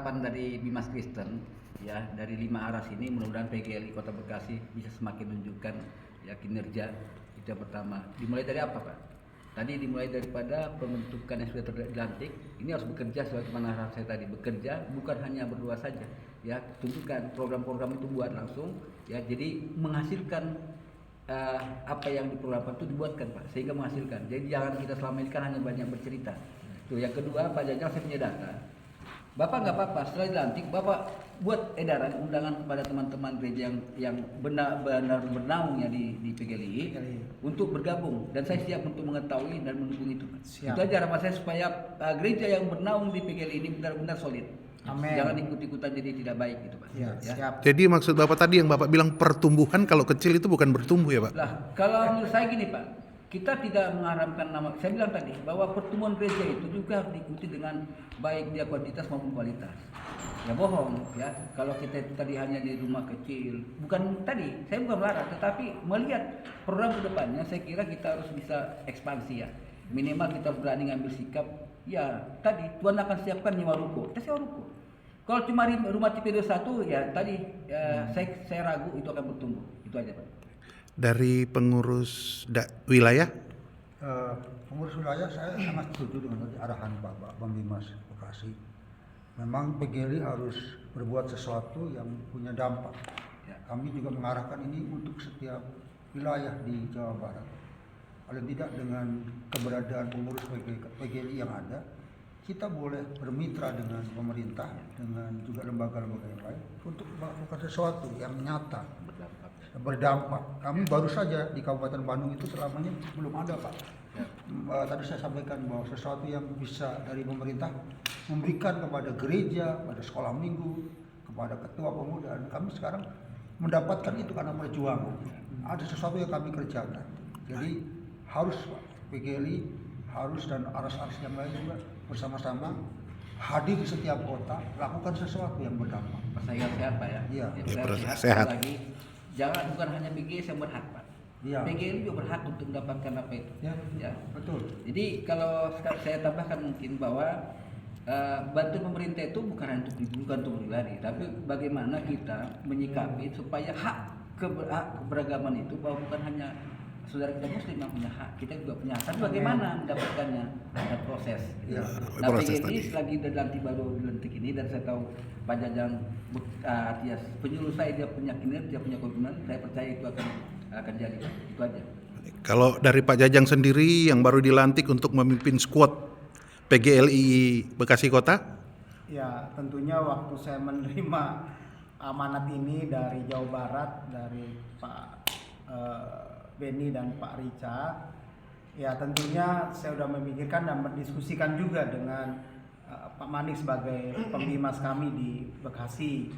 harapan dari Bimas Kristen ya, dari 5 arah sini mudah-mudahan PGRI Kota Bekasi bisa semakin menunjukkan ya kinerja. Itu yang pertama. Dimulai dari apa, Pak? Tadi dimulai daripada pembentukan yang sudah dilantik. Ini harus bekerja sebagaimana arahan saya tadi, bekerja bukan hanya berdua saja ya, tentukan program-program itu buat langsung ya, jadi menghasilkan apa yang diprogramkan itu dibuatkan, Pak, sehingga menghasilkan. Jadi jangan kita selama ini kan hanya banyak bercerita. Tuh, yang kedua, Pak Jajang, saya punya data. Bapak nggak apa-apa, setelah dilantik, Bapak buat edaran undangan kepada teman-teman gereja yang benar-benar bernaung ya di PGLI untuk bergabung, dan saya siap untuk mengetahui dan mendukung itu. Siap. Itu aja harapan saya supaya gereja yang bernaung di PGLI ini benar-benar solid. Amen. Jangan ikut-ikutan jadi tidak baik gitu, Pak. Ya. Siap. Jadi maksud Bapak tadi yang Bapak bilang pertumbuhan kalau kecil itu bukan bertumbuh ya, Pak? Lah, kalau menurut saya gini, Pak. Kita tidak mengharamkan nama, saya bilang tadi bahwa pertumbuhan gereja itu juga harus diikuti dengan baik dia kuantitas maupun kualitas. Ya bohong ya kalau kita itu tadi hanya di rumah kecil. Bukan tadi, saya bukan melarang, tetapi melihat program ke depannya saya kira kita harus bisa ekspansi ya. Minimal kita berani ngambil sikap ya tadi Tuhan akan siapkan nyewa ruko. Kita sewa ruko. Kalau cuma rumah tipe 21 ya tadi saya ragu itu akan bertumbuh. Itu aja, Pak. Dari pengurus wilayah? Pengurus wilayah saya sangat setuju dengan arahan Bapak Bang Bimas Bekasi. Memang PGRI harus berbuat sesuatu yang punya dampak. Kami juga mengarahkan ini untuk setiap wilayah di Jawa Barat. Paling tidak dengan keberadaan pengurus PGRI yang ada, kita boleh bermitra dengan pemerintah, dengan juga lembaga-lembaga yang lain untuk melakukan sesuatu yang nyata, berdampak. Kami baru saja di Kabupaten Bandung itu selamanya belum ada, Pak. Tadi saya sampaikan bahwa sesuatu yang bisa dari pemerintah memberikan kepada gereja, pada sekolah minggu, kepada ketua pemuda, dan kami sekarang mendapatkan itu karena perjuangan. Ada sesuatu yang kami kerjakan. Jadi harus Pak, PGRI harus dan aras-aras yang lain juga bersama-sama hadir di setiap kota, lakukan sesuatu yang berdampak. Persaingan sehat, Pak ya. Iya. Sehat. Lagi, jangan bukan hanya PGRI yang berhak, Pak. Iya. PGRI juga berhak untuk mendapatkan apa itu. Ya, betul. Jadi kalau saya tambahkan mungkin bahwa bantuan pemerintah itu bukan untuk pribadi, tapi bagaimana kita menyikapi supaya hak keberagaman itu bahwa bukan hanya saudara kita Muslim yang punya hak, kita juga punya hak. Tapi bagaimana mendapatkannya? Ada proses. Ya. Nah, PGRI selagi dilantik baru dilantik ini, dan saya tahu Pak Jajang penyuluh saya, dia punya kinerja, punya komitmen, saya percaya itu akan jadi. Itu aja. Kalau dari Pak Jajang sendiri yang baru dilantik untuk memimpin skuad PGLI Bekasi Kota? Ya, tentunya waktu saya menerima amanat ini dari Jawa Barat, dari Pak Benny dan Pak Rica, ya tentunya saya sudah memikirkan dan mendiskusikan juga dengan Pak Manik sebagai pembimas kami di Bekasi.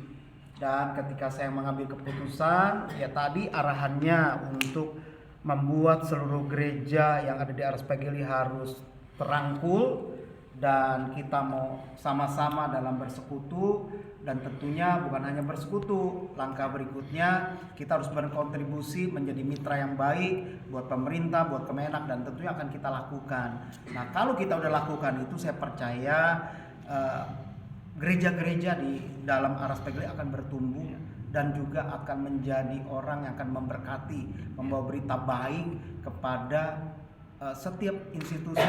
Dan ketika saya mengambil keputusan, ya tadi arahannya untuk membuat seluruh gereja yang ada di aras PGLI harus terangkul, dan kita mau sama-sama dalam bersekutu. Dan tentunya bukan hanya bersekutu, langkah berikutnya kita harus berkontribusi menjadi mitra yang baik buat pemerintah, buat Kemenak, dan tentunya akan kita lakukan. Nah, kalau kita udah lakukan itu, saya percaya gereja-gereja di dalam aras PGLI akan bertumbuh dan juga akan menjadi orang yang akan memberkati, membawa berita baik kepada setiap institusi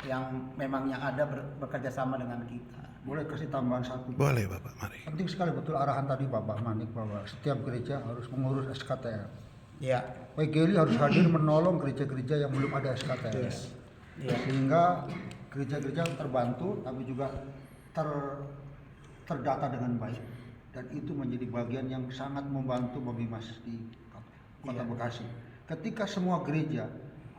yang memang yang ada bekerja sama dengan kita. Boleh kasih tambahan satu? Boleh, Bapak, mari. Penting sekali betul arahan tadi Bapak Manik bahwa setiap gereja harus mengurus SKTR. Ya. PGLI harus hadir menolong gereja-gereja yang belum ada SKTR. Yes. Ya. Sehingga gereja-gereja terbantu tapi juga terdata dengan baik, dan itu menjadi bagian yang sangat membantu Bapak Bimas di Kota Bekasi. Ketika semua gereja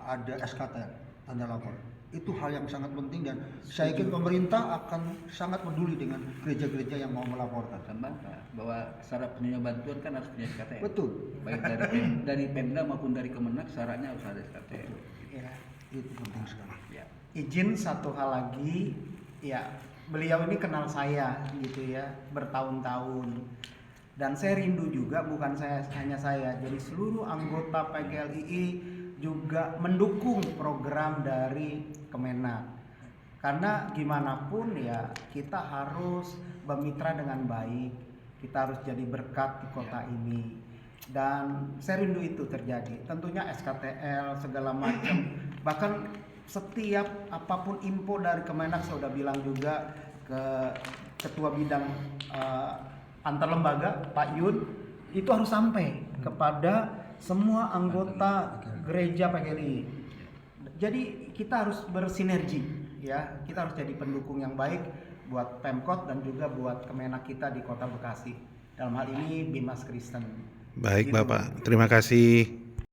ada SKTR, tanda lapor, itu hal yang sangat penting, dan saya yakin pemerintah akan sangat peduli dengan gereja-gereja yang mau melaporkan. Sama bahwa syarat penerima bantuan kan harus punya SKTR. Betul. Baik dari Pemda maupun dari Kemenak, syaratnya harus ada SKTR. Ya. Itu penting sekali. Ya. Izin satu hal lagi, ya beliau ini kenal saya gitu ya bertahun-tahun, dan saya rindu juga, bukan hanya saya, jadi seluruh anggota PGLI juga mendukung program dari Kemenak. Karena gimana pun ya kita harus bermitra dengan baik, kita harus jadi berkat di kota ini. Dan saya rindu itu terjadi. Tentunya SKTL segala macam, bahkan setiap apapun info dari Kemenak, saya udah bilang juga ke ketua bidang antar lembaga Pak Yun, itu harus sampai kepada semua anggota gereja PGRI. Jadi kita harus bersinergi ya, kita harus jadi pendukung yang baik buat Pemkot dan juga buat Kemenak kita di Kota Bekasi. Dalam hal ini Bimas Kristen. Baik Gitu. Bapak, terima kasih.